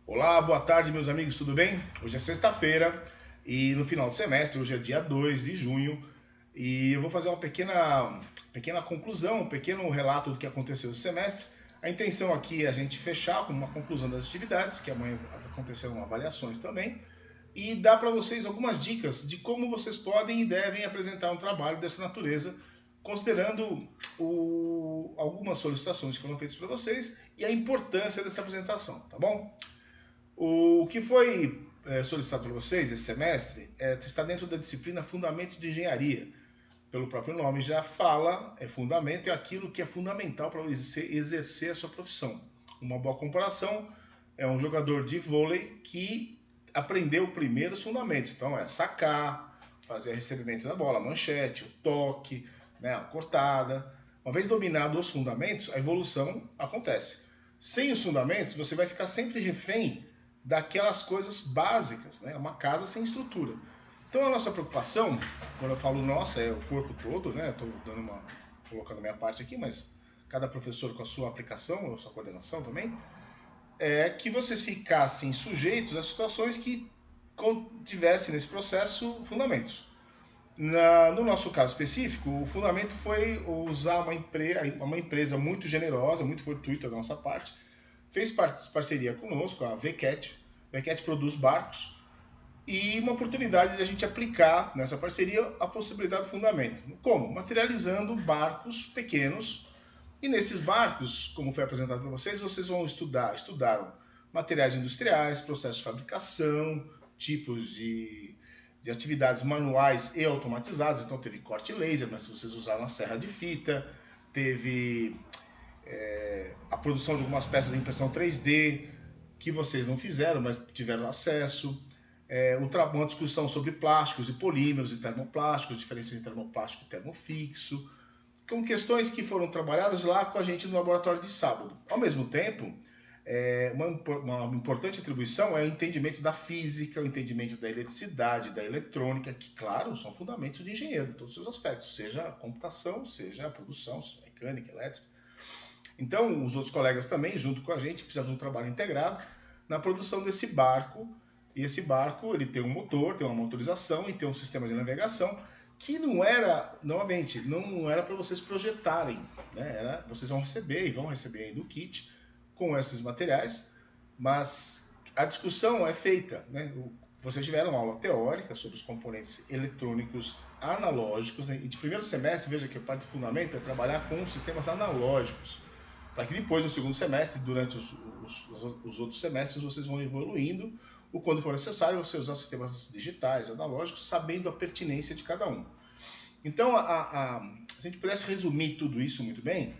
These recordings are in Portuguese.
Olá, boa tarde, meus amigos, tudo bem? Hoje é sexta-feira e no final do semestre, hoje é dia 2 de junho, e eu vou fazer uma pequena conclusão, um pequeno relato do que aconteceu no semestre. A intenção aqui é a gente fechar com uma conclusão das atividades, que amanhã acontecerão avaliações também, e dar para vocês algumas dicas de como vocês podem e devem apresentar um trabalho dessa natureza, considerando algumas solicitações que foram feitas para vocês e a importância dessa apresentação, tá bom? O que foi solicitado para vocês esse semestre está dentro da disciplina Fundamento de Engenharia. Pelo próprio nome já fala, é fundamento, é aquilo que é fundamental para exercer a sua profissão. Uma boa comparação é um jogador de vôlei que aprendeu primeiro os fundamentos. Então é sacar, fazer recebimento da bola, a manchete, o toque, né, a cortada. Uma vez dominados os fundamentos, a evolução acontece. Sem os fundamentos, você vai ficar sempre refém daquelas coisas básicas, né? Uma casa sem estrutura. Então a nossa preocupação, quando eu falo nossa, é o corpo todo, né? Estou colocando a minha parte aqui, mas cada professor com a sua aplicação, a sua coordenação também, é que vocês ficassem sujeitos a situações que tivessem nesse processo fundamentos. No nosso caso específico, o fundamento foi usar uma empresa muito generosa, muito fortuita da nossa parte, fez parceria conosco, a VCAT. A VCAT produz barcos e uma oportunidade de a gente aplicar nessa parceria a possibilidade do fundamento. Como? Materializando barcos pequenos. E nesses barcos, como foi apresentado para vocês vão estudaram materiais industriais, processos de fabricação, tipos de atividades manuais e automatizadas. Então teve corte laser, mas vocês usaram a serra de fita, teve a produção de algumas peças de impressão 3D que vocês não fizeram, mas tiveram acesso, uma discussão sobre plásticos e polímeros e termoplásticos, diferença entre termoplástico e termofixo, com questões que foram trabalhadas lá com a gente no laboratório de sábado. Ao mesmo tempo, uma importante atribuição é o entendimento da física, o entendimento da eletricidade, da eletrônica, que, claro, são fundamentos de engenheiro em todos os seus aspectos, seja a computação, seja a produção, seja a mecânica, elétrica. Então, os outros colegas também, junto com a gente, fizemos um trabalho integrado na produção desse barco. E esse barco ele tem um motor, tem uma motorização e tem um sistema de navegação que não era, novamente, não era para vocês projetarem, né? Vocês vão receber e vão receber ainda o kit com esses materiais, mas a discussão é feita, né? Vocês tiveram uma aula teórica sobre os componentes eletrônicos analógicos, né? E de primeiro semestre, veja que a parte de fundamento é trabalhar com sistemas analógicos, para que depois, no segundo semestre, durante os outros semestres, vocês vão evoluindo, ou quando for necessário, você usar sistemas digitais, analógicos, sabendo a pertinência de cada um. Então, se a gente pudesse resumir tudo isso muito bem,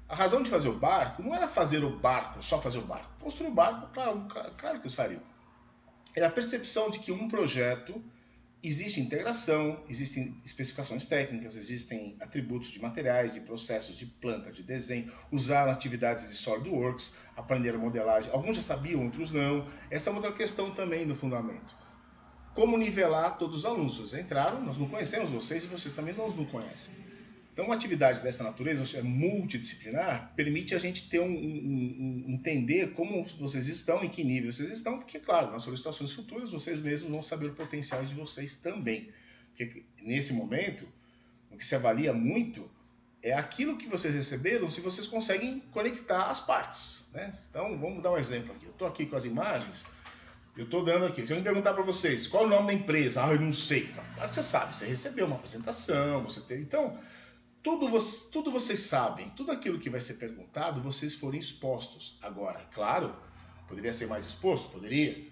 a razão de fazer o barco não era fazer o barco, só fazer o barco. Construir o barco, claro que eles fariam. Era a percepção de que um projeto existe integração, existem especificações técnicas, existem atributos de materiais, de processos, de planta, de desenho, usaram atividades de SolidWorks, aprenderam modelagem. Alguns já sabiam, outros não. Essa é uma outra questão também no fundamento. Como nivelar todos os alunos? Vocês entraram, nós não conhecemos vocês e vocês também não conhecem. Então, uma atividade dessa natureza, multidisciplinar, permite a gente ter entender como vocês estão, em que nível vocês estão, porque, claro, nas solicitações futuras, vocês mesmos vão saber o potencial de vocês também. Porque, nesse momento, o que se avalia muito é aquilo que vocês receberam, se vocês conseguem conectar as partes, né? Então, vamos dar um exemplo aqui. Eu estou aqui com as imagens, eu estou dando aqui. Se eu me perguntar para vocês, qual é o nome da empresa? Eu não sei. Claro que você sabe, você recebeu uma apresentação, você teve... Então, tudo vocês sabem, tudo aquilo que vai ser perguntado, vocês forem expostos. Agora, é claro, poderia ser mais exposto? Poderia.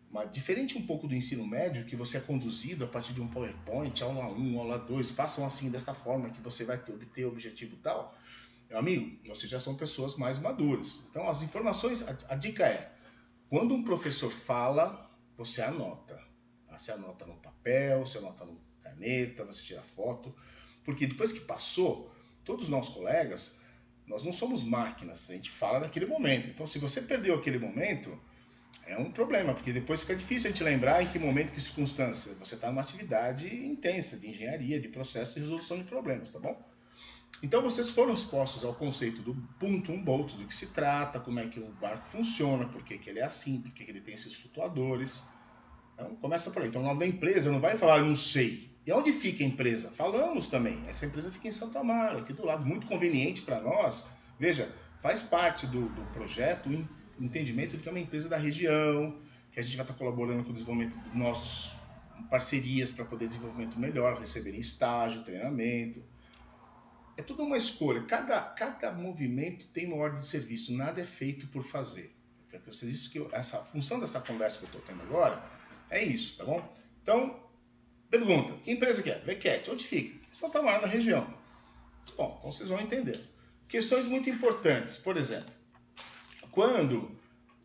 Mas diferente um pouco do ensino médio, que você é conduzido a partir de um PowerPoint, aula 1, aula 2, façam assim, desta forma, que você vai obter o objetivo tal. Meu amigo, vocês já são pessoas mais maduras. Então, as informações, a dica é, quando um professor fala, você anota. Você anota no papel, você anota no caneta, você tira foto. Porque depois que passou, todos os nossos colegas, nós não somos máquinas, a gente fala naquele momento. Então, se você perdeu aquele momento, é um problema, porque depois fica difícil a gente lembrar em que momento, que circunstância. Você está numa atividade intensa de engenharia, de processo de resolução de problemas, tá bom? Então vocês foram expostos ao conceito do pontoon boat, do que se trata, como é que o barco funciona, por que ele é assim, por que ele tem esses flutuadores. Então começa por aí. Então o nome da empresa não vai falar, não sei. E onde fica a empresa? Falamos também. Essa empresa fica em Santo Amaro, aqui do lado, muito conveniente para nós. Veja, faz parte do projeto o entendimento de que é uma empresa da região, que a gente vai estar colaborando com o desenvolvimento dos nossos parcerias para poder desenvolvimento melhor, receberem estágio, treinamento. É tudo uma escolha. Cada movimento tem uma ordem de serviço. Nada é feito por fazer. Essa função dessa conversa que eu estou tendo agora é isso, tá bom? Então, pergunta. Que empresa que é? VCAT. Onde fica? Em Santo Amaro, na região. Bom, então vocês vão entender. Questões muito importantes. Por exemplo, quando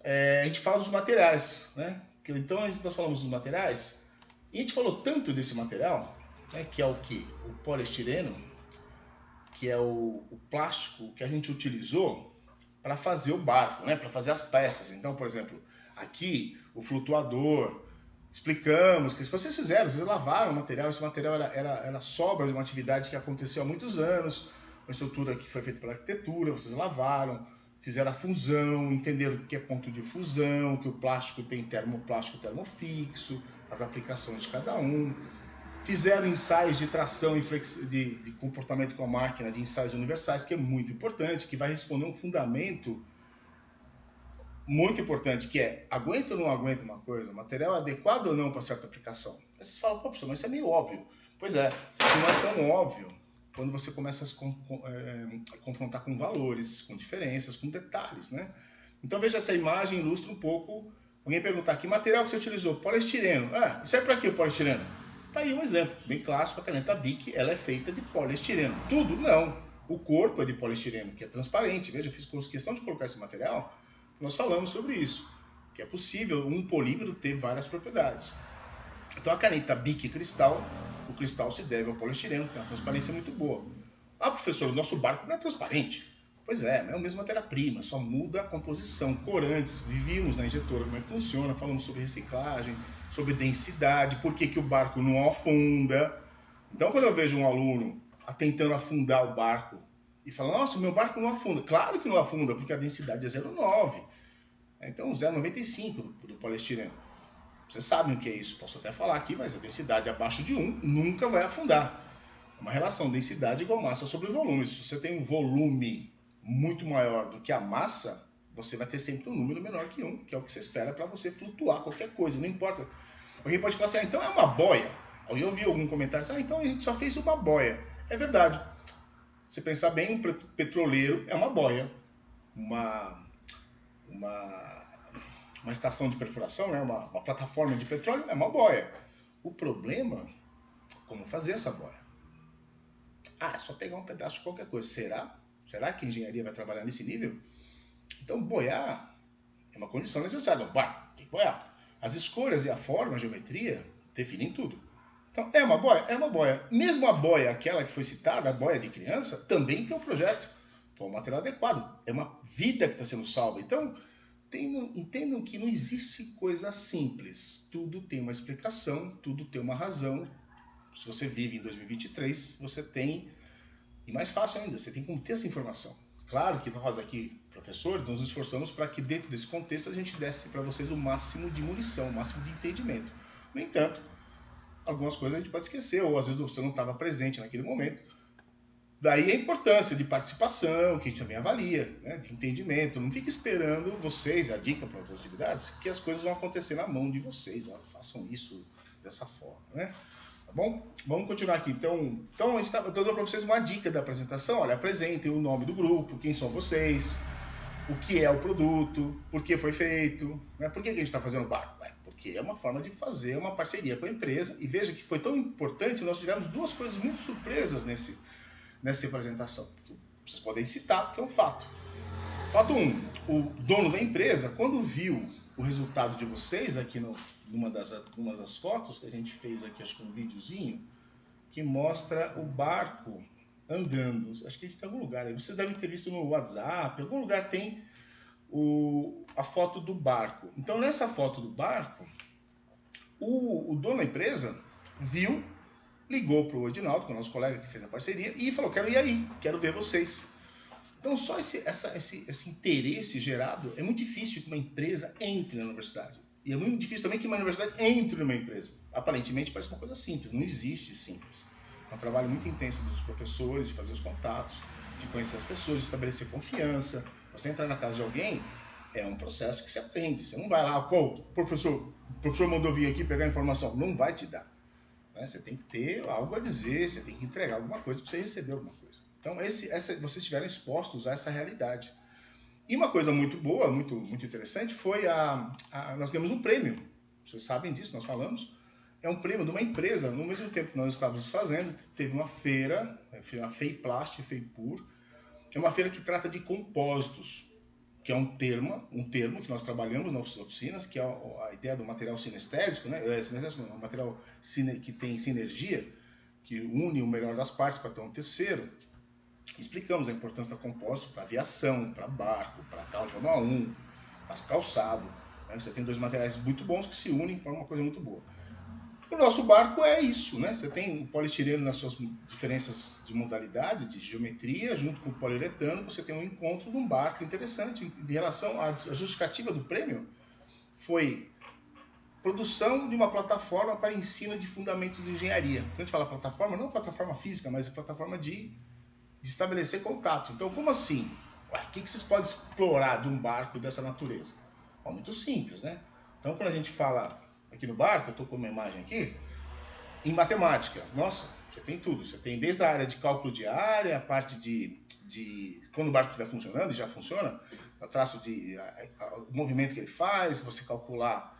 a gente fala dos materiais, né? Então, nós falamos dos materiais e a gente falou tanto desse material, né, que é o que? O poliestireno, que é o plástico que a gente utilizou para fazer o barco, né, para fazer as peças. Então, por exemplo, aqui o flutuador, explicamos que se vocês fizeram, vocês lavaram o material, esse material era sobra de uma atividade que aconteceu há muitos anos, uma estrutura que foi feita pela arquitetura, vocês lavaram, fizeram a fusão, entenderam o que é ponto de fusão, que o plástico tem termoplástico termofixo, as aplicações de cada um. Fizeram ensaios de tração e de comportamento com a máquina, de ensaios universais, que é muito importante, que vai responder um fundamento muito importante, que é, aguenta ou não aguenta uma coisa? O material é adequado ou não para certa aplicação? Aí vocês falam, pô, professor, mas isso é meio óbvio. Pois é, não é tão óbvio quando você começa a se confrontar com valores, com diferenças, com detalhes, né? Então veja, essa imagem ilustra um pouco. Alguém perguntar, que material que você utilizou? Poliestireno. Ah, e serve para quê o poliestireno? Tá aí um exemplo bem clássico, a caneta Bic, ela é feita de poliestireno. Tudo? Não. O corpo é de poliestireno, que é transparente. Veja, eu fiz questão de colocar esse material, nós falamos sobre isso, que é possível um polímero ter várias propriedades. Então a caneta Bic cristal, o cristal se deve ao poliestireno, tem uma transparência muito boa. Ah, professor, o nosso barco não é transparente. Pois é a mesma matéria-prima, só muda a composição. Corantes, vivíamos na injetora, como é que funciona, falamos sobre reciclagem, sobre densidade, por que o barco não afunda. Então, quando eu vejo um aluno tentando afundar o barco e fala, nossa, meu barco não afunda. Claro que não afunda, porque a densidade é 0,9. Então, 0,95 do poliestireno. Vocês sabem o que é isso, posso até falar aqui, mas a densidade abaixo de 1 nunca vai afundar. É uma relação densidade igual massa sobre volume. Se você tem um volume muito maior do que a massa, você vai ter sempre um número menor que 1, que é o que você espera para você flutuar qualquer coisa, não importa. Alguém pode falar assim, então é uma boia. Eu ouvi algum comentário assim, então a gente só fez uma boia. É verdade. Se pensar bem, um petroleiro é uma boia. Uma estação de perfuração, né? uma plataforma de petróleo é uma boia. O problema é como fazer essa boia. Ah, é só pegar um pedaço de qualquer coisa. Será? Será que a engenharia vai trabalhar nesse nível? Então, boiar é uma condição necessária. Tem que boiar. As escolhas e a forma, a geometria, definem tudo. Então, é uma boia? É uma boia. Mesmo a boia, aquela que foi citada, a boia de criança, também tem um projeto. Então, o material adequado. É uma vida que está sendo salva. Então, entendam que não existe coisa simples. Tudo tem uma explicação, tudo tem uma razão. Se você vive em 2023, você tem... E mais fácil ainda, você tem como ter essa informação. Claro que nós aqui, professores, nos esforçamos para que dentro desse contexto a gente desse para vocês o máximo de munição, o máximo de entendimento. No entanto, algumas coisas a gente pode esquecer, ou às vezes você não estava presente naquele momento. Daí a importância de participação, que a gente também avalia, né, de entendimento. Não fique esperando vocês, a dica para outras atividades, que as coisas vão acontecer na mão de vocês. Ó, façam isso dessa forma, né? Tá bom? Vamos continuar aqui. Então a gente eu dando para vocês uma dica da apresentação. Olha, apresentem o nome do grupo, quem são vocês, o que é o produto, por que foi feito, né? Por que a gente está fazendo barco? Porque é uma forma de fazer uma parceria com a empresa. E veja que foi tão importante, nós tivemos duas coisas muito surpresas nessa apresentação. Vocês podem citar, porque é um fato. Fato 1, o dono da empresa, quando viu o resultado de vocês aqui numa das fotos que a gente fez aqui, acho que um videozinho, que mostra o barco andando. Acho que a gente tem em algum lugar aí. Vocês devem ter visto no WhatsApp, em algum lugar tem a foto do barco. Então, nessa foto do barco, o dono da empresa viu ligou para o Edinaldo, que é o nosso colega que fez a parceria, e falou, quero ir aí, quero ver vocês. Então, só esse interesse gerado, é muito difícil que uma empresa entre na universidade. E é muito difícil também que uma universidade entre numa empresa. Aparentemente, parece uma coisa simples. Não existe simples. É um trabalho muito intenso dos professores, de fazer os contatos, de conhecer as pessoas, de estabelecer confiança. Você entrar na casa de alguém é um processo que se aprende. Você não vai lá, pô, o professor mandou vir aqui pegar informação. Não vai te dar. Né? Você tem que ter algo a dizer, você tem que entregar alguma coisa para você receber alguma coisa. Então, vocês estiveram expostos a essa realidade. E uma coisa muito boa, muito interessante, foi nós ganhamos um prêmio. Vocês sabem disso, nós falamos. É um prêmio de uma empresa. No mesmo tempo que nós estávamos fazendo, teve uma feira, a Feiplast, Feipur, que é uma feira que trata de compósitos, que é um termo que nós trabalhamos nas oficinas, que é a ideia do material sinestésico, né? Um material que tem sinergia, que une o melhor das partes para ter um terceiro. Explicamos a importância da compósito para aviação, para barco, para carro de Fórmula 1, para calçado. Né? Você tem dois materiais muito bons que se unem e formam uma coisa muito boa. O nosso barco é isso, né? Você tem o poliestireno nas suas diferenças de modalidade, de geometria, junto com o poliuretano, você tem um encontro de um barco interessante. Em relação à justificativa do prêmio, foi produção de uma plataforma para ensino de fundamentos de engenharia. Quando a gente fala plataforma, não plataforma física, mas plataforma de estabelecer contato. Então, como assim? O que vocês podem explorar de um barco dessa natureza? Muito simples, né? Então, quando a gente fala aqui no barco, eu estou com uma imagem aqui, em matemática, nossa, você tem tudo. Você tem desde a área de cálculo de área, a parte de quando o barco estiver funcionando, e já funciona, o traço o movimento que ele faz, você calcular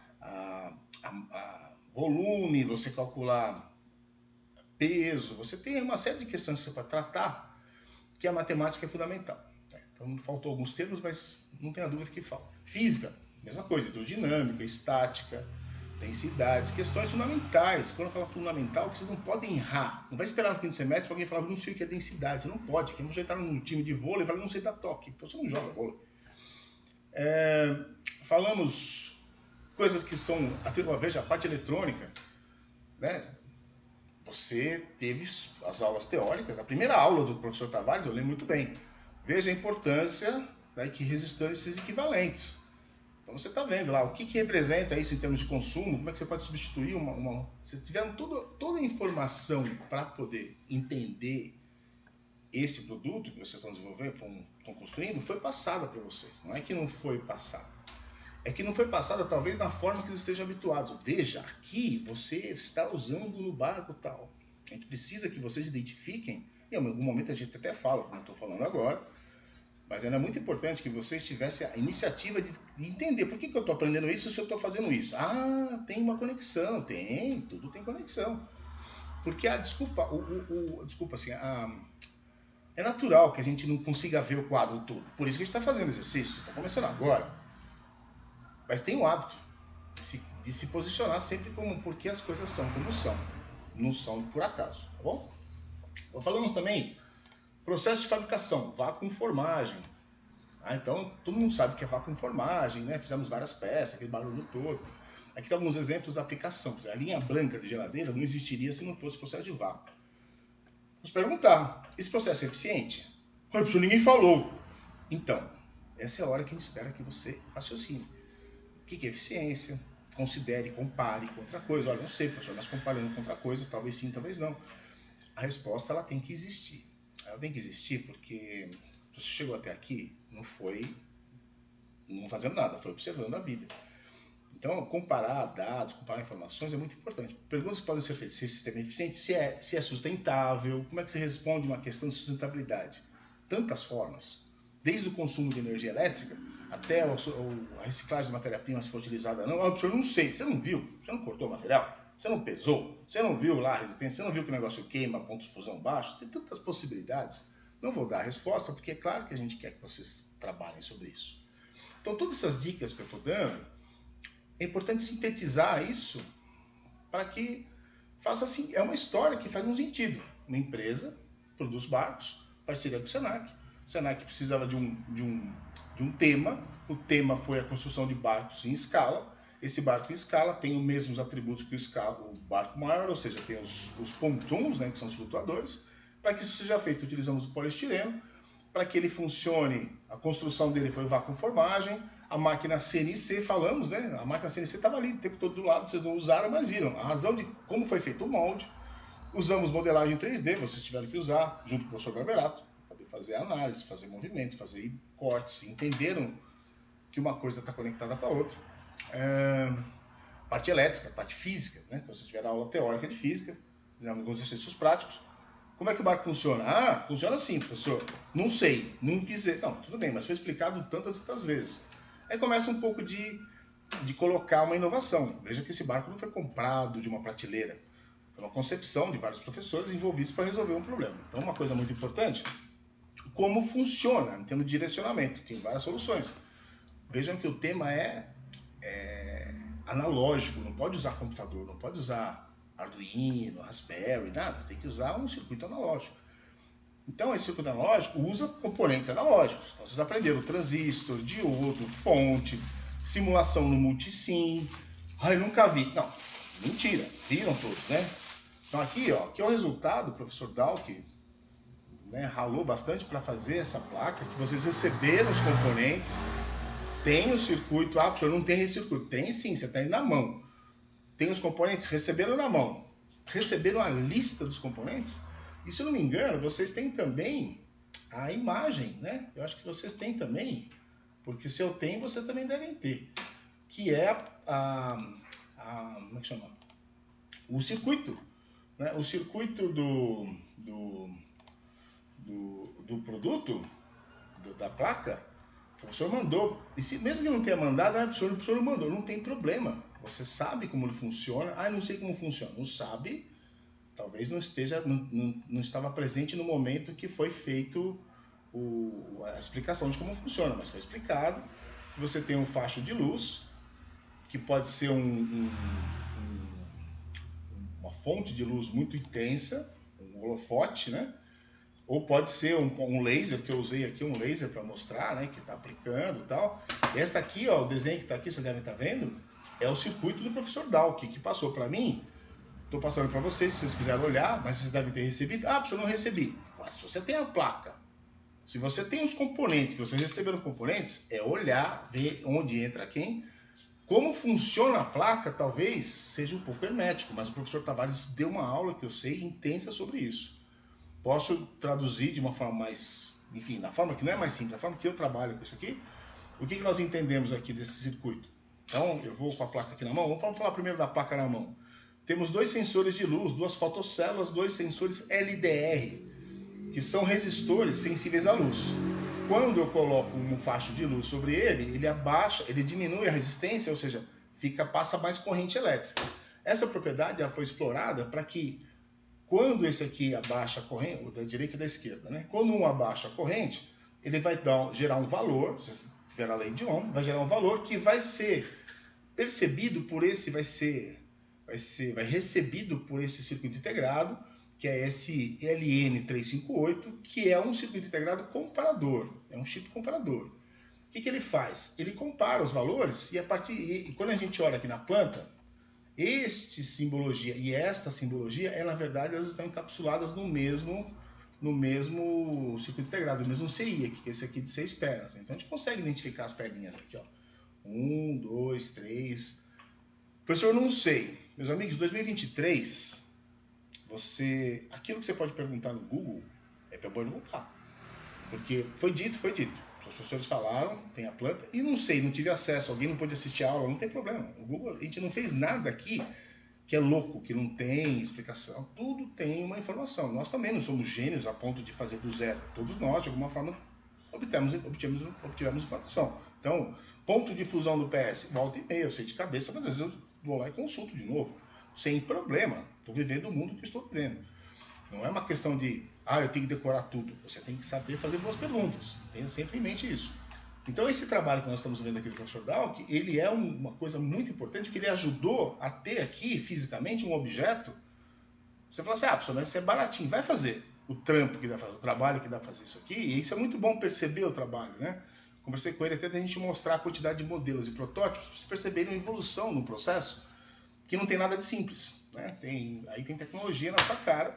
volume, você calcular peso, você tem uma série de questões que você pode tratar, que a matemática é fundamental. Então, faltou alguns termos, mas não tenha dúvida que falta. Física, mesma coisa, hidrodinâmica, estática, densidades, questões fundamentais. Quando eu falo fundamental, vocês não podem errar. Não vai esperar no quinto semestre para alguém falar, não sei o que é densidade. Você não pode. Quem você está num time de vôlei e fala, não sei dar toque. Então você não joga vôlei. Falamos coisas que são, veja, a parte eletrônica, né? Você teve as aulas teóricas. A primeira aula do professor Tavares, eu lembro muito bem. Veja a importância, né, que resistências equivalentes. Então você está vendo lá o que representa isso em termos de consumo, como é que você pode substituir Se tiveram toda a informação para poder entender esse produto que vocês estão desenvolvendo, estão construindo, foi passada para vocês. Não é que não foi passada. É que não foi passada talvez na forma que eles estejam habituados. Veja, aqui você está usando no barco tal. A gente precisa que vocês identifiquem, e em algum momento a gente até fala, como eu estou falando agora, mas ainda é muito importante que vocês tivessem a iniciativa de entender por que eu estou aprendendo isso se eu estou fazendo isso. Ah, tem uma conexão, tudo tem conexão. Porque é natural que a gente não consiga ver o quadro todo. Por isso que a gente está fazendo exercício, está começando agora. Mas tem o hábito de se posicionar sempre como porque as coisas são como são. Não são por acaso, tá bom? Falamos também processo de fabricação, vacuumformagem. Então, todo mundo sabe que é vacuumformagem, né? Fizemos várias peças, aquele barulho todo. Aqui estão alguns exemplos da aplicação. A linha branca de geladeira não existiria se não fosse processo de vácuo. Vamos perguntar, esse processo é eficiente? Professor, ninguém falou. Então, essa é a hora que a gente espera que você raciocine. O que é eficiência? Considere, compare com outra coisa. Olha, não sei, professor, mas comparando com outra coisa, talvez sim, talvez não. A resposta ela tem que existir. Ela tem que existir porque você chegou até aqui, não foi não fazendo nada, foi observando a vida. Então, comparar dados, comparar informações é muito importante. Perguntas que podem ser feitas: se o sistema é eficiente, se é sustentável, como é que se responde uma questão de sustentabilidade? Tantas formas. Desde o consumo de energia elétrica até a reciclagem de matéria-prima, se for utilizada ou não. Professor, eu não sei. Você não viu? Você não cortou o material? Você não pesou? Você não viu lá a resistência? Você não viu que o negócio queima, pontos de fusão baixos? Tem tantas possibilidades. Não vou dar a resposta, porque é claro que a gente quer que vocês trabalhem sobre isso. Então, todas essas dicas que eu estou dando, é importante sintetizar isso para que faça assim. É uma história que faz um sentido. Uma empresa produz barcos, parceria com o Senac. O Senac precisava de um tema. O tema foi a construção de barcos em escala. Esse barco em escala tem os mesmos atributos que o barco maior, ou seja, tem os pontons, né, que são os flutuadores. Para que isso seja feito, utilizamos o poliestireno. Para que ele funcione, a construção dele foi vacuumformagem. A máquina CNC, falamos, né? A máquina CNC estava ali o tempo todo do lado, vocês não usaram, mas viram. A razão de como foi feito o molde. Usamos modelagem 3D, vocês tiveram que usar, junto com o professor Barberato, para fazer análise, fazer movimentos, fazer cortes. Entenderam que uma coisa está conectada com a outra. Parte elétrica, parte física, né? Então, se tiver aula teórica de física, alguns exercícios práticos. Como é que o barco funciona? Ah, funciona assim, professor. Não sei, não fiz. Não, tudo bem, mas foi explicado tantas e tantas vezes. Aí começa um pouco de colocar uma inovação. Veja que esse barco não foi comprado de uma prateleira. Foi uma concepção de vários professores envolvidos para resolver um problema. Então, uma coisa muito importante, como funciona, em termos de direcionamento. Tem várias soluções. Vejam que o tema é analógico, não pode usar computador, não pode usar Arduino, Raspberry, nada. Você tem que usar um circuito analógico. Então, esse circuito analógico usa componentes analógicos. Então, vocês aprenderam transistor, diodo, fonte, simulação no multisim. Ai, nunca vi. Não, mentira. Viram todos, né? Então, aqui é o resultado. O professor Dalk, né, ralou bastante para fazer essa placa, que vocês receberam os componentes. Tem o circuito. Ah, professor, não tem esse circuito. Tem sim, você tem na mão. Tem os componentes, receberam na mão. Receberam a lista dos componentes. E se eu não me engano, vocês têm também a imagem, né? Eu acho que vocês têm também, porque se eu tenho, vocês também devem ter. Que é como é que chama? O circuito. Né? O circuito do produto, da placa, o professor mandou. E se, mesmo que não tenha mandado, o professor não mandou, não tem problema. Você sabe como ele funciona. Ah, eu não sei como funciona. Não sabe, talvez não estava presente no momento que foi feito a explicação de como funciona, mas foi explicado que você tem um facho de luz, que pode ser uma fonte de luz muito intensa, um holofote, né? Ou pode ser um laser, que eu usei aqui um laser para mostrar, né? Que está aplicando e tal. Esta aqui, o desenho que está aqui, vocês devem estar vendo, é o circuito do professor Dalk, que passou para mim. Estou passando para vocês, se vocês quiserem olhar, mas vocês devem ter recebido. Ah, professor, não recebi. Mas se você tem a placa, se você tem os componentes, que vocês receberam os componentes, é olhar, ver onde entra quem. Como funciona a placa, talvez seja um pouco hermético, mas o professor Tavares deu uma aula que eu sei intensa sobre isso. Posso traduzir de uma forma mais, enfim, na forma que não é mais simples, na forma que eu trabalho com isso aqui. O que nós entendemos aqui desse circuito? Então, eu vou com a placa aqui na mão. Vamos falar primeiro da placa na mão. Temos dois sensores de luz, duas fotocélulas, dois sensores LDR, que são resistores sensíveis à luz. Quando eu coloco um facho de luz sobre ele, ele abaixa, ele diminui a resistência, ou seja, passa mais corrente elétrica. Essa propriedade ela foi explorada para que, quando esse aqui abaixa a corrente, o da direita e da esquerda, né? Quando um abaixa a corrente, ele vai gerar um valor, se tiver a lei de Ohm, vai gerar um valor que vai ser percebido por esse, vai recebido por esse circuito integrado, que é esse LN358, que é um circuito integrado comparador, é um chip comparador. O que ele faz? Ele compara os valores e quando a gente olha aqui na planta, esta simbologia e esta simbologia, na verdade, elas estão encapsuladas no mesmo circuito integrado, no mesmo CI, que é esse aqui de 6 pernas. Então a gente consegue identificar as perninhas aqui, ó. 1, 2, 3. Professor, não sei. Meus amigos, 2023, aquilo que você pode perguntar no Google é para perguntar. Porque foi dito. Os professores falaram, tem a planta, e não sei, não tive acesso, alguém não pôde assistir a aula, não tem problema. O Google, a gente não fez nada aqui que é louco, que não tem explicação. Tudo tem uma informação. Nós também não somos gênios a ponto de fazer do zero. Todos nós, de alguma forma, obtivemos informação. Então, ponto de fusão do PS, volta e meia, eu sei de cabeça, mas às vezes eu vou lá e consulto de novo. Sem problema. Estou vivendo o mundo que estou vivendo. Não é uma questão de, eu tenho que decorar tudo. Você tem que saber fazer boas perguntas. Tenha sempre em mente isso. Então, esse trabalho que nós estamos vendo aqui do professor Dalk, ele é uma coisa muito importante, que ele ajudou a ter aqui, fisicamente, um objeto. Você fala assim, professor, mas isso é baratinho. Vai fazer o trampo que dá para fazer, o trabalho que dá para fazer isso aqui. E isso é muito bom perceber o trabalho, né? Conversei com ele até da gente mostrar a quantidade de modelos e protótipos para vocês perceberem a evolução no processo, que não tem nada de simples, né? Aí tem tecnologia na sua cara,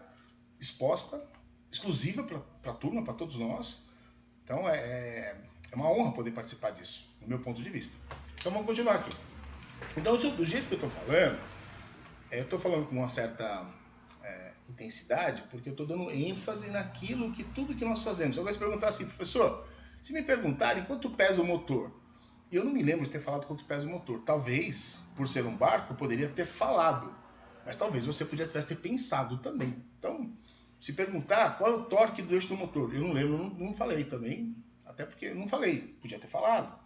exposta, exclusiva para a turma, para todos nós. Então é uma honra poder participar disso, do meu ponto de vista. Então vamos continuar aqui. Então, do jeito que eu estou falando, eu estou falando com uma certa intensidade, porque eu estou dando ênfase naquilo que tudo que nós fazemos. Eu gosto de perguntar assim, professor, se me perguntarem quanto pesa o motor, e eu não me lembro de ter falado quanto pesa o motor. Talvez, por ser um barco, eu poderia ter falado, mas talvez você tivesse ter pensado também. Então, se perguntar qual é o torque do eixo do motor, eu não lembro, não falei também, até porque não falei, podia ter falado,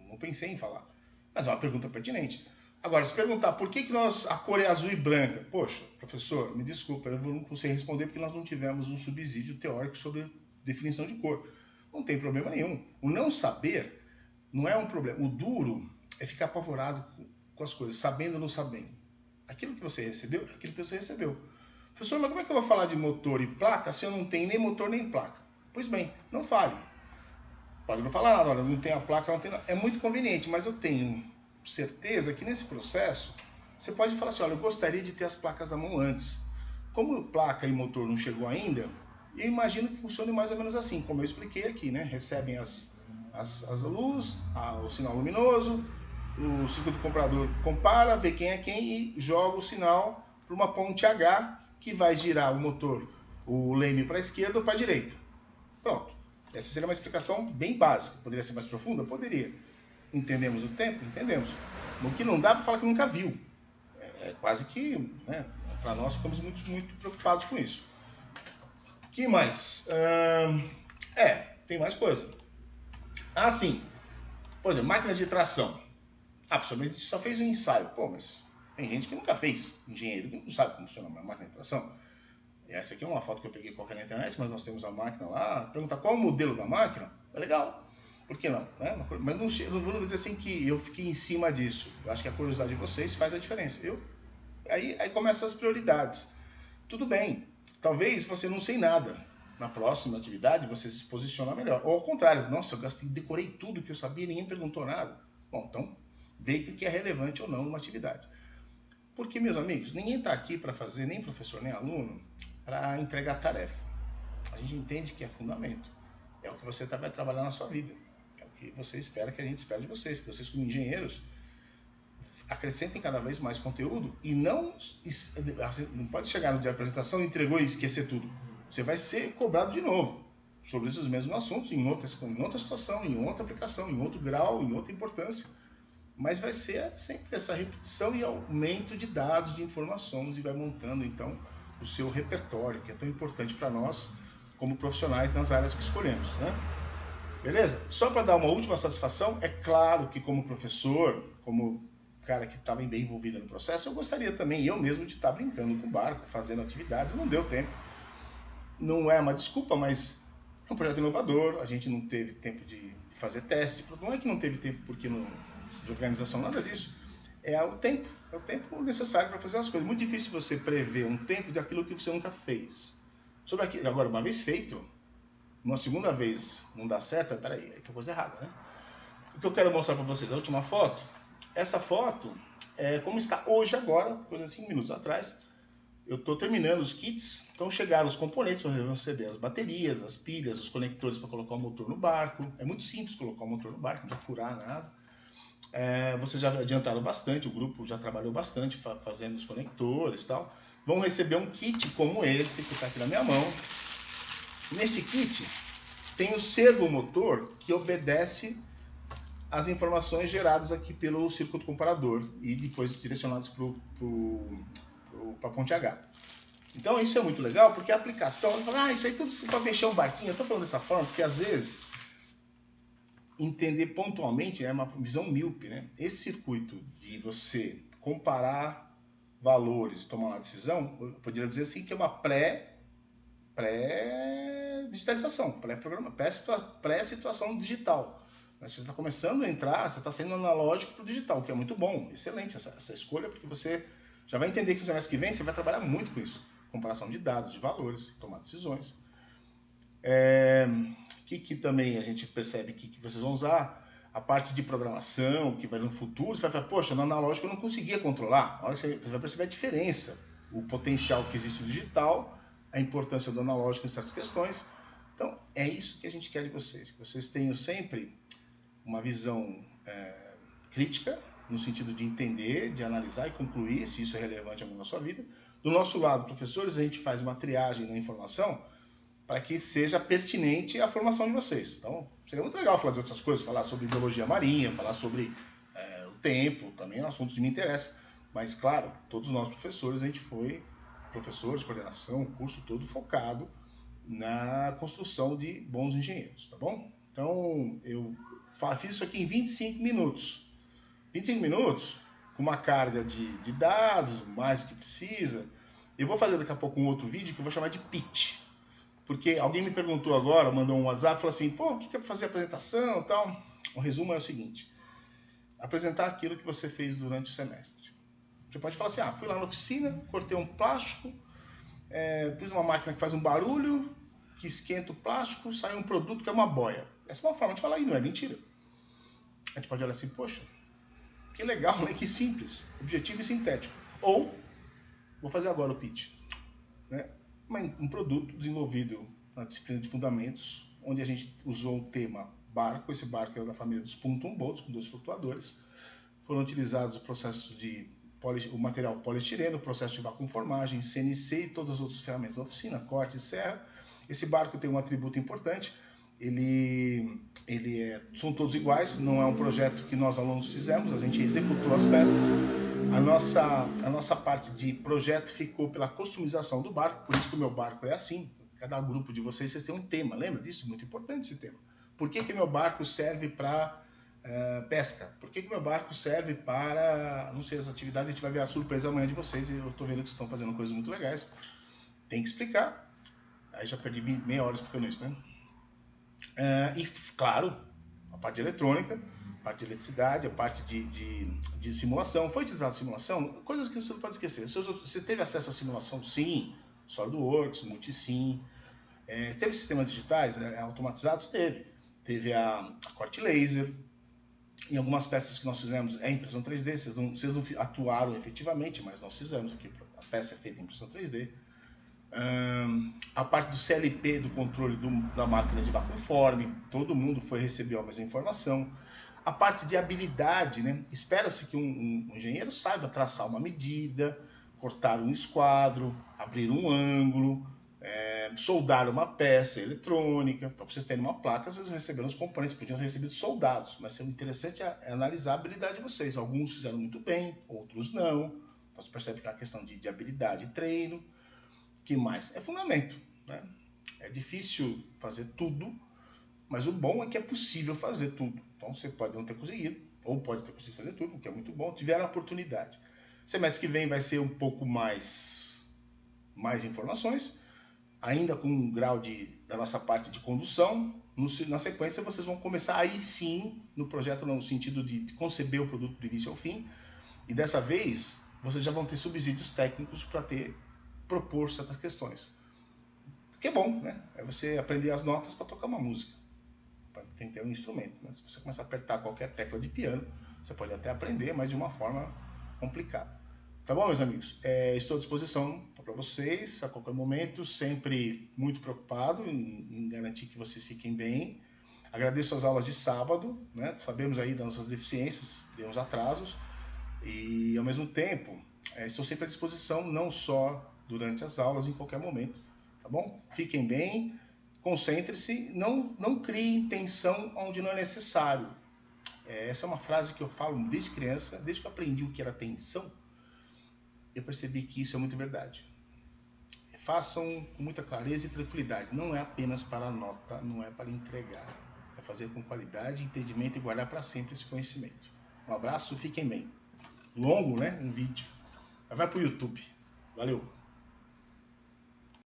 não pensei em falar, mas é uma pergunta pertinente. Agora, se perguntar por que a cor é azul e branca, poxa, professor, me desculpa, eu não consigo responder porque nós não tivemos um subsídio teórico sobre definição de cor. Não tem problema nenhum. O não saber não é um problema. O duro é ficar apavorado com as coisas, sabendo ou não sabendo. Aquilo que você recebeu, é aquilo que você recebeu. Professor, mas como é que eu vou falar de motor e placa se eu não tenho nem motor nem placa? Pois bem, não fale. Pode não falar nada, olha, não tem a placa, não tem nada. É muito conveniente, mas eu tenho certeza que nesse processo, você pode falar assim, olha, eu gostaria de ter as placas na mão antes. Como placa e motor não chegou ainda, eu imagino que funcione mais ou menos assim, como eu expliquei aqui, né? Recebem as luzes, o sinal luminoso, o circuito comprador compara, vê quem é quem e joga o sinal para uma ponte H que vai girar o motor, o leme para a esquerda ou para a direita. Pronto. Essa seria uma explicação bem básica. Poderia ser mais profunda? Poderia. Entendemos o tempo? Entendemos. O que não dá para falar que nunca viu. É quase que, né, para nós ficamos muito preocupados com isso. O que mais? Tem mais coisa. Ah, sim. Por exemplo, máquina de tração. Professor, a gente só fez um ensaio. Pô, mas tem gente que nunca fez. Engenheiro que não sabe como funciona uma máquina de tração. Essa aqui é uma foto que eu peguei qualquer na internet, mas nós temos a máquina lá. Perguntar qual é o modelo da máquina, é legal. Por que não? Né? Mas não vou dizer assim que eu fiquei em cima disso. Eu acho que a curiosidade de vocês faz a diferença. Aí começam as prioridades. Tudo bem, talvez você não sei nada. Na próxima atividade você se posiciona melhor. Ou ao contrário, nossa, eu decorei tudo que eu sabia e ninguém perguntou nada. Bom, então veja o que é relevante ou não numa atividade. Porque, meus amigos, ninguém está aqui para fazer, nem professor, nem aluno, para entregar tarefa. A gente entende que é fundamento. É o que você vai trabalhar na sua vida. É o que você espera, que a gente espera de vocês. Que vocês, como engenheiros, acrescentem cada vez mais conteúdo e não pode chegar no dia de apresentação, entregou e esquecer tudo. Você vai ser cobrado de novo sobre esses mesmos assuntos, em outra situação, em outra aplicação, em outro grau, em outra importância. Mas vai ser sempre essa repetição e aumento de dados, de informações, e vai montando, então, o seu repertório, que é tão importante para nós, como profissionais nas áreas que escolhemos, né? Beleza? Só para dar uma última satisfação, é claro que como professor, como cara que estava bem envolvido no processo, eu gostaria também, eu mesmo, de estar brincando com o barco, fazendo atividades, não deu tempo. Não é uma desculpa, mas é um projeto inovador, a gente não teve tempo de fazer teste, não é que não teve tempo porque não... de organização, nada disso. É o tempo necessário para fazer as coisas. Muito difícil você prever um tempo daquilo que você nunca fez. Sobre aquilo, agora, uma vez feito, uma segunda vez não dá certo, peraí, aí tem coisa errada, né? O que eu quero mostrar para vocês, a última foto, essa foto é como está hoje agora, coisa de 5 minutos atrás. Eu estou terminando os kits, então chegaram os componentes para receber as baterias, as pilhas, os conectores para colocar o motor no barco. É muito simples colocar o motor no barco, não precisa furar nada. Vocês já adiantaram bastante, o grupo já trabalhou bastante fazendo os conectores e tal. Vão receber um kit como esse, que está aqui na minha mão. Neste kit tem o servomotor que obedece às informações geradas aqui pelo circuito comparador e depois direcionados para a ponte H. Então isso é muito legal, porque a aplicação, isso aí tudo para mexer um barquinho. Eu estou falando dessa forma porque às vezes entender pontualmente é uma visão míope, né? Esse circuito de você comparar valores e tomar uma decisão, eu poderia dizer assim que é uma pré-digitalização, pré-programa, pré-situação digital. Mas você está começando a entrar, você está sendo analógico para o digital, que é muito bom, excelente essa escolha, porque você já vai entender que no semestre que vem você vai trabalhar muito com isso. Comparação de dados, de valores, tomar decisões. Que também a gente percebe que vocês vão usar a parte de programação, que vai no futuro, você vai falar, poxa, no analógico eu não conseguia controlar. A hora que você vai perceber a diferença, o potencial que existe no digital, a importância do analógico em certas questões. Então, é isso que a gente quer de vocês, que vocês tenham sempre uma visão crítica, no sentido de entender, de analisar e concluir se isso é relevante ou não na sua vida. Do nosso lado, professores, a gente faz uma triagem na informação para que seja pertinente à formação de vocês. Então, seria muito legal falar de outras coisas, falar sobre biologia marinha, falar sobre o tempo, também assuntos que me interessam. Mas, claro, todos nós professores, a gente foi professores, coordenação, curso todo focado na construção de bons engenheiros, tá bom? Então, eu fiz isso aqui em 25 minutos. 25 minutos, com uma carga de dados, mais que precisa. Eu vou fazer daqui a pouco um outro vídeo que eu vou chamar de pitch. Porque alguém me perguntou agora, mandou um WhatsApp, falou assim, pô, o que é para fazer apresentação e tal? O resumo é o seguinte, apresentar aquilo que você fez durante o semestre. Você pode falar assim, fui lá na oficina, cortei um plástico, fiz uma máquina que faz um barulho, que esquenta o plástico, sai um produto que é uma boia. Essa é uma forma de falar, e não é mentira. A gente pode olhar assim, poxa, que legal, né? Que simples, objetivo e sintético. Ou, vou fazer agora o pitch, né? Um produto desenvolvido na disciplina de fundamentos, onde a gente usou o tema barco. Esse barco é da família dos pontoon boats, com 2 flutuadores. Foram utilizados o processo o material poliestireno, o processo de vacuumformagem, CNC e todas as outras ferramentas da oficina, corte e serra. Esse barco tem um atributo importante, são todos iguais, não é um projeto que nós alunos fizemos, a gente executou as peças. A nossa parte de projeto ficou pela customização do barco, por isso que o meu barco é assim. Cada grupo de vocês tem um tema, lembra disso? Muito importante esse tema. Por que meu barco serve para pesca? Por que meu barco serve para, não sei, as atividades? A gente vai ver a surpresa amanhã de vocês, e eu estou vendo que estão fazendo coisas muito legais. Tem que explicar. Aí já perdi meia hora explicando isso, né? E, claro, a parte de eletrônica, a parte de eletricidade, a parte de simulação. Foi utilizada simulação? Coisas que você não pode esquecer. Você teve acesso à simulação? Sim. SolidWorks, Multisim. Teve sistemas digitais automatizados? Teve. Teve a corte laser. Em algumas peças que nós fizemos é impressão 3D. Vocês não atuaram efetivamente, mas nós fizemos aqui. A peça é feita em impressão 3D. A parte do CLP, do controle da máquina de vacuumforme, todo mundo recebeu a mesma informação. A parte de habilidade, né? Espera-se que um engenheiro saiba traçar uma medida, cortar um esquadro, abrir um ângulo, soldar uma peça eletrônica. Para vocês terem uma placa, vocês receberam os componentes, podiam ter recebido soldados, mas o interessante é analisar a habilidade de vocês. Alguns fizeram muito bem, outros não. Então você percebe que é uma questão de habilidade e treino. Que mais? É fundamento, né? É difícil fazer tudo, mas o bom é que é possível fazer tudo. Então você pode não ter conseguido, ou pode ter conseguido fazer tudo, o que é muito bom, tiveram a oportunidade. Semestre que vem vai ser um pouco mais informações, ainda com um grau da nossa parte de condução. Na sequência vocês vão começar aí sim no projeto, no sentido de conceber o produto do início ao fim, e dessa vez vocês já vão ter subsídios técnicos para propor certas questões. Que é bom, né? É você aprender as notas para tocar uma música. Tem que ter um instrumento, né? Se você começar a apertar qualquer tecla de piano, você pode até aprender, mas de uma forma complicada. Tá bom, meus amigos? Estou à disposição para vocês a qualquer momento, sempre muito preocupado em garantir que vocês fiquem bem. Agradeço as aulas de sábado, né? Sabemos aí das nossas deficiências, demos atrasos, e ao mesmo tempo estou sempre à disposição, não só durante as aulas, em qualquer momento, tá bom? Fiquem bem, concentre-se, não crie tensão onde não é necessário. Essa é uma frase que eu falo desde criança, desde que eu aprendi o que era tensão, eu percebi que isso é muito verdade. Façam com muita clareza e tranquilidade, não é apenas para a nota, não é para entregar, é fazer com qualidade, entendimento e guardar para sempre esse conhecimento. Um abraço, fiquem bem. Longo, né? Um vídeo. Vai para o YouTube. Valeu!